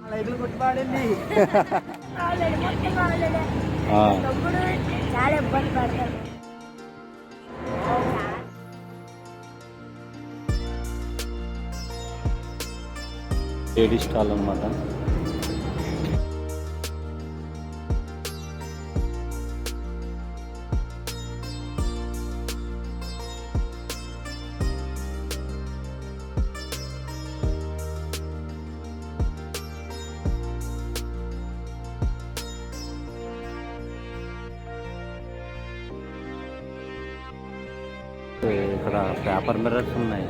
చాలా ఇబ్బంది పడతారు. లేడీ స్టాల్ అన్నమాట. ఇక్కడ పేపర్ మిర్రర్స్ ఉన్నాయి.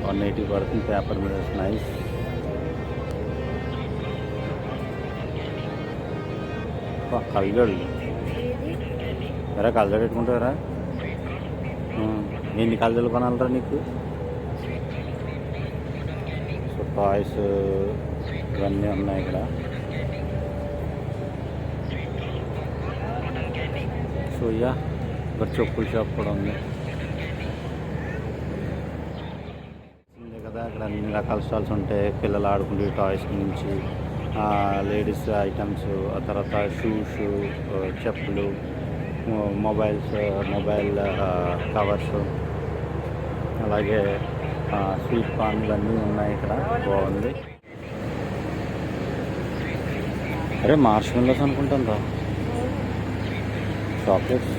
180 పడుతుంది పేపర్ మిర్రర్స్. నైస్. కళ్ళజోళ్ళు ఎరా కళ్ళజోడు పెట్టుకుంటారా? ఎన్ని కళ్ళజోళ్ళు కొనాలరా నీకు? సో టాయ్స్ ఇవన్నీ ఉన్నాయి ఇక్కడ. సో యా ఇక్కడ చెప్పుల షాప్ కూడా ఉంది కదా. ఇక్కడ అన్ని రకాల స్టాల్స్ ఉంటాయి. పిల్లలు ఆడుకునే టాయ్స్ నుంచి లేడీస్ ఐటమ్స్, ఆ తర్వాత షూస్, చెప్పులు, మొబైల్ కవర్స్, అలాగే స్వీట్ పాన్ ఇవన్నీ ఉన్నాయి ఇక్కడ. బాగుంది. అరే మార్షమెల్లోస్ అనుకుంటాను రా. చాక్లెట్స్,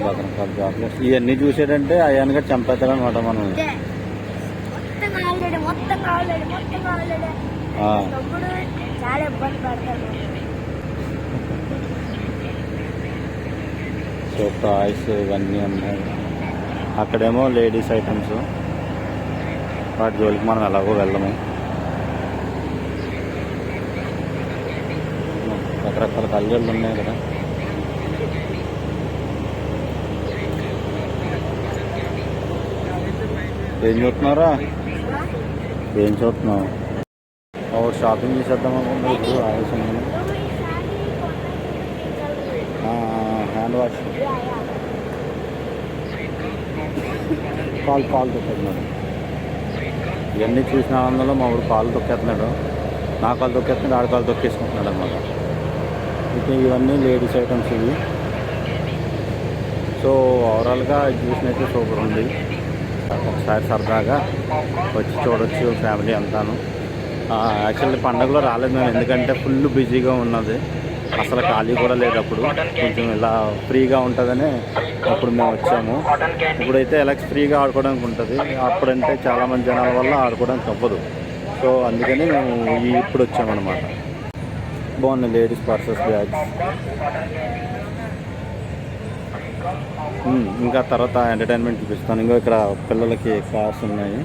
రకరకాల చాక్లెట్స్ ఇవన్నీ చూసేటంటే అయ్యానుగా చంపేస్తారనమాట మనం. చాలా ఇబ్బంది పడతారు. సో టాయ్స్ ఇవన్నీ ఉన్నాయి. అక్కడేమో లేడీస్ ఐటమ్స్, వాటి జోలికి మనం ఎలాగో వెళ్ళము. రకరకాల కళ్ళజోళ్ళు ఉన్నాయి కదా. ఏం చూస్తున్నారా? ఏం చూస్తున్నావు? ఒకటి షాపింగ్ చేసేద్దాం అనుకుంటా. ఇప్పుడు ఆలోచన హ్యాండ్ వాష్ కాలు తొక్కేస్తున్నాడు. ఇవన్నీ చూసిన ఆనందంలో మా ఊరు కాలు తొక్కేస్తున్నాడు. నా కాలు తొక్కేస్తున్నాడు, ఆడ కాలు తొక్కేసుకుంటున్నాడు అనమాట. అయితే ఇవన్నీ లేడీస్ ఐటమ్స్ ఇవి. సో ఓవరాల్గా చూసినైతే సూపర్ ఉంది. ఒకసారి సరదాగా వచ్చి చూడొచ్చు ఫ్యామిలీ అంతాను. యాక్చువల్లీ పండుగలో రాలేదు మేము, ఎందుకంటే ఫుల్ బిజీగా ఉన్నది. అసలు ఖాళీ కూడా లేదు. అప్పుడు కొంచెం ఇలా ఫ్రీగా ఉంటుందని అప్పుడు మేము వచ్చాము. ఇప్పుడైతే ఇలా ఫ్రీగా ఆడుకోవడానికి ఉంటుంది. అప్పుడంటే చాలామంది జనాల వల్ల ఆడుకోవడానికి అవ్వదు. సో అందుకని మేము ఇప్పుడు వచ్చామన్నమాట. బాగున్నాయి లేడీస్ పర్సెస్, బ్యాగ్స్. ఇంకా తర్వాత ఎంటర్టైన్మెంట్ చూపిస్తాను. ఇంకా ఇక్కడ పిల్లలకి కార్స్ ఉన్నాయి.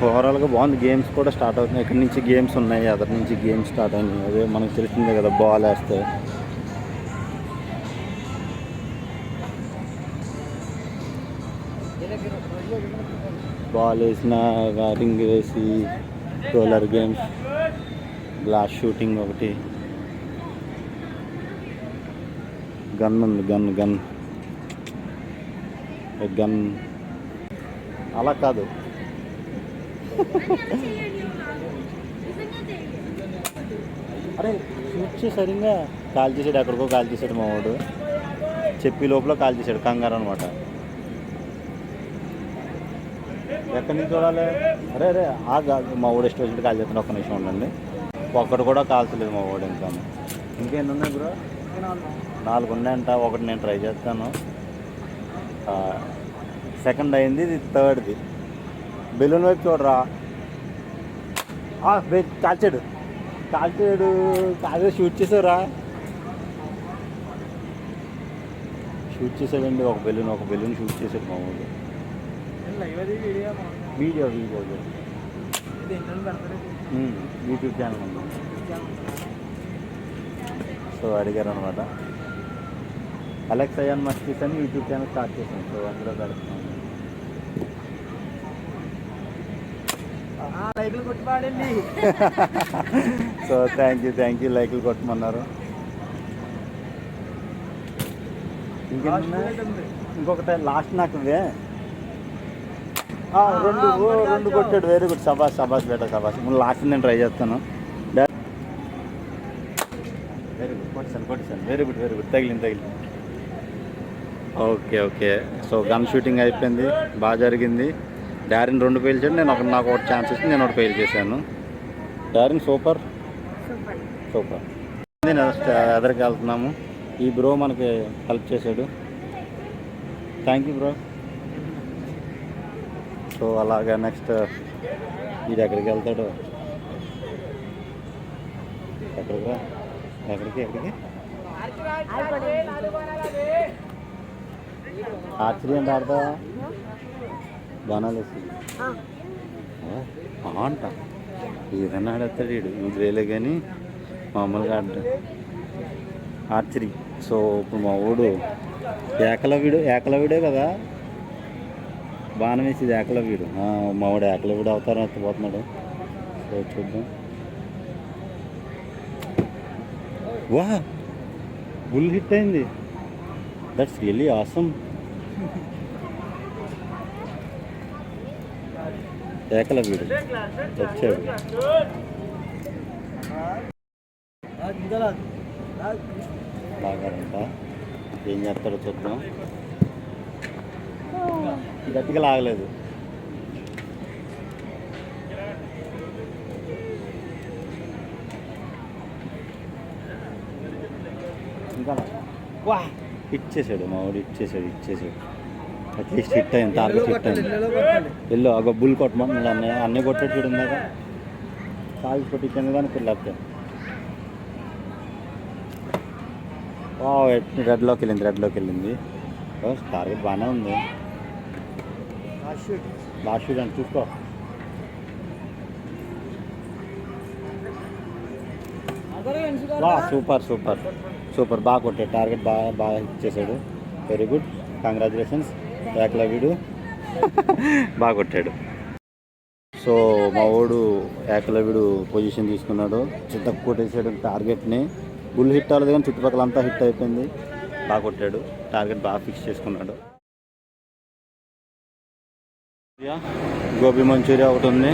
ఓవరాల్గా బాగుంది. గేమ్స్ కూడా స్టార్ట్ అవుతున్నాయి. ఇక్కడ నుంచి గేమ్స్ ఉన్నాయి, అదర్ నుంచి గేమ్స్ స్టార్ట్ అయినాయి. అదే మనకు తెలిసిందే కదా, బాల్ వేస్తే బాల్ వేసిన రింగ్ వేసి రోలర్ గేమ్స్, గ్లాస్ షూటింగ్ ఒకటి, గన్ ఉంది, గన్ అలా కాదు. అరే షూట్ సరిగ్గా కాల్ చేసాడు, ఎక్కడికో కాల్ చేసాడు మా వాడు. చెప్పి లోపల కాల్ చేసాడు, కంగారు అనమాట. ఎక్కడి నుంచి చూడాలి? అరే మా వాడు ఇష్టం వచ్చినట్టు కాల్ చేస్తాను. ఒక్క నిమిషం ఉండండి. ఒక్కడు కూడా కాల్చలేదు మా వాడు. ఇంకేంటి ఉన్నాయి బ్రో? 4 ఉన్నాయంట. ఒకటి నేను ట్రై చేస్తాను. సెకండ్ అయింది, ఇది థర్డ్ది. బెలూన్ వైపు చూడరా. కాల్చాడు కాదు, షూట్ చేసావురా. షూట్ చేసాడండి. ఒక బెలూన్ షూట్ చేసాడు మా ఊళ్ళో. వీడియో యూట్యూబ్ ఛానల్ ఉంది. సో అడిగారు అనమాట. అలెక్స్ అయాన్ మస్కీస్ అని యూట్యూబ్ ఛానల్ స్టార్ట్ చేశాను. సో అందులో పెడుతున్నాను. సో థ్యాంక్ యూ లైకులు కొట్టమన్నారు. ఇంకేమన్నా ఇంకొకటి లాస్ట్ నాకు ఇవే రెండు కొట్టాడు. వెరీ గుడ్, సబాస్ బేటా సబాస్. ముందు లాస్ట్ నేను ట్రై చేస్తాను. వెరీ గుడ్, కొట్టాను. Very good. తగిలింది. ఓకే. సో గన్ షూటింగ్ అయిపోయింది, బాగా జరిగింది. డారిన్ 2 పేల్చాడు, నాకు ఒకటి ఛాన్స్ ఇచ్చి నేను ఒకటి పేల్ చేశాను. డారిన్ సూపర్. ఎదరికి వెళ్తున్నాము. ఈ బ్రో మనకి హెల్ప్ చేశాడు. Thank you bro. సో అలాగా నెక్స్ట్ ఇది ఎక్కడికి వెళ్తాడు? ఎక్కడికి ఆర్చరీ అంటే ఆడతావా? బాణాలేసి అంట ఏదన్నా ఆడతాడు వీడు. వేలే కానీ మామూలుగా ఆడ ఆర్చరీ. సో ఇప్పుడు మా ఊడు ఏకలవీడే కదా, బాణం వేసేది ఏకలవీడు. మా వాడు ఏకలవీడు అవతారం ఎత్తిపోతున్నాడు. సో చూద్దాం. వా, బుల్ హిట్ అయింది. That's really awesome. ఏకలవీడు వచ్చాడు. లాగాడంట, ఏం చేస్తాడో చూద్దాం. గట్టిగా లాగలేదు. ఇంకా వా, ఇచ్చేసాడు మా వాడు. ఇచ్చేసాడు. అట్లీస్ట్ హిట్ అయింది, టార్గెట్ హిట్ అయింది. వెళ్ళు ఆ బుల్ కొట్టమని అన్నీ కొట్టాడు చూడిందాక. కాల్ కొట్టించింది కానీ పిల్లకి రెడ్లోకి వెళ్ళింది. టార్గెట్ బాగానే ఉంది. లాస్ట్ షూట్ అని చూసుకో. సూపర్ బాగా కొట్టాడు. టార్గెట్ బాగా హిట్ చేశాడు. Very good, congratulations. ఏకలవీడు బాగా కొట్టాడు. సో మా వాడు ఏకలవీడు పొజిషన్ తీసుకున్నాడు. చిన్న కొట్టేసాడు టార్గెట్ని. బుల్ హిట్ అవ్వలేదు కానీ చుట్టుపక్కల అంతా హిట్ అయిపోయింది. బాగా కొట్టాడు, టార్గెట్ బాగా ఫిక్స్ చేసుకున్నాడు. గోబీ మంచూరియా ఒకటి ఉంది.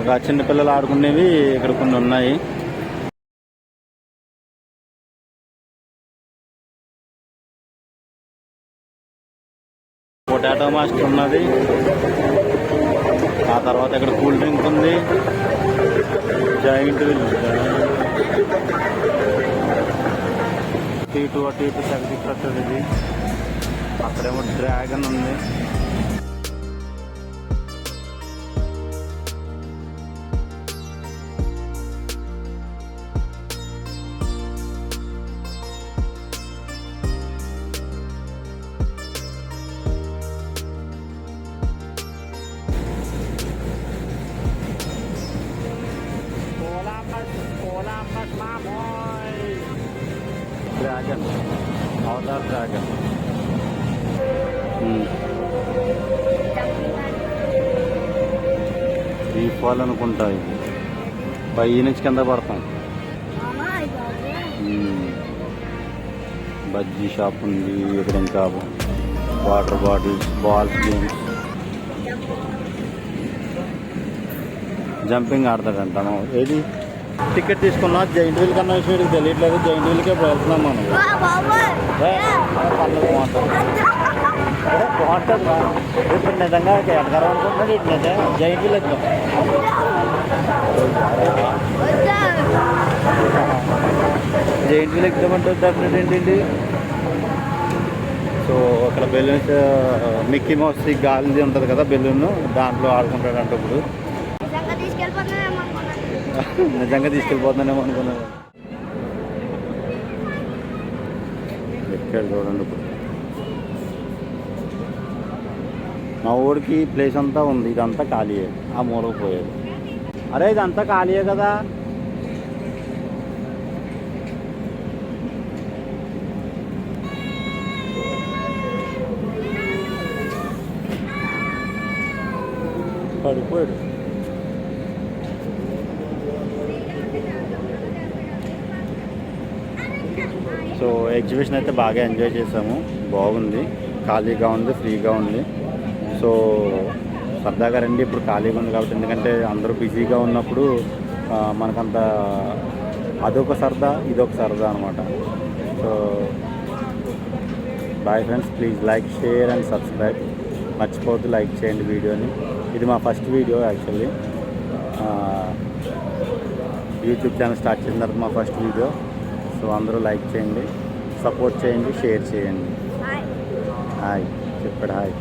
ఒక చిన్నపిల్లలు ఆడుకునేవి ఇక్కడ కొన్ని ఉన్నాయి. పొటాటో మాస్టర్ ఉన్నది. ఆ తర్వాత ఇక్కడ కూల్ డ్రింక్ ఉంది. జాయింట్ వీల్ అటు ఇటు తగ్గిపోతుంది. ఇది అక్కడేమో డ్రాగన్ ఉంది. Dragon, Avatar dragon. ఈ ఫాల్ అనుకుంటా. ఇది పై నుంచి కింద పడతాం. బజ్జీ షాప్ ఉంది ఇక్కడ. ఇంకా water bottles, balls, games. Jumping ఆడతాడంట. ఏది టికెట్ తీసుకున్నా జైంట్ వీల్ కన్నా వీడికి తెలియట్లేదు. జైంట్ వీల్కే వెళ్తున్నాం మనం. బాగుంటుంది. ఇప్పుడు నిజంగా ఎడగరం అనుకుంటున్నాడు. ఇటు నిజంగా జైంట్ వీల్ ఎక్కువ. జైంట్ వీల్ ఎక్కుదామంటే ఏంటండి. సో అక్కడ బెలూన్స్, మిక్కీ మౌస్ గాలిది ఉంటుంది కదా బెలూన్, దాంట్లో ఆడుకుంటాడంట. ఇప్పుడు నిజంగా తీసుకెళ్ళిపోతున్నానేమో అనుకున్నాను. ఎక్కడ చూడండి. ఇప్పుడు మా ఊరికి ప్లేస్ అంతా ఉంది. ఇదంతా ఖాళీయే. ఆ మూలకు పోయేది. అరే ఇదంతా ఖాళీయే కదా. పడిపోయాడు. సో సో ఎగ్జిబిషన్ అయితే బాగా ఎంజాయ్ చేసాము, బాగుంది, ఖాళీగా ఉంది, ఫ్రీగా ఉంది. సో సరదాగా రండి, ఇప్పుడు ఖాళీగా ఉంది కాబట్టి, ఎందుకంటే అందరూ బిజీగా ఉన్నప్పుడు మనకంత అదొక సరదా ఇదొక సరదా అనమాట. So bye friends, please like, share and subscribe. మర్చిపోవద్దు లైక్ చేయండి వీడియోని. ఇది మా first video actually, YouTube channel start చేసిన తర్వాత మా ఫస్ట్ వీడియో. సో అందరూ లైక్ చేయండి, సపోర్ట్ చేయండి, షేర్ చేయండి. హాయ్. హాయ్ చెప్పాడు, హాయ్.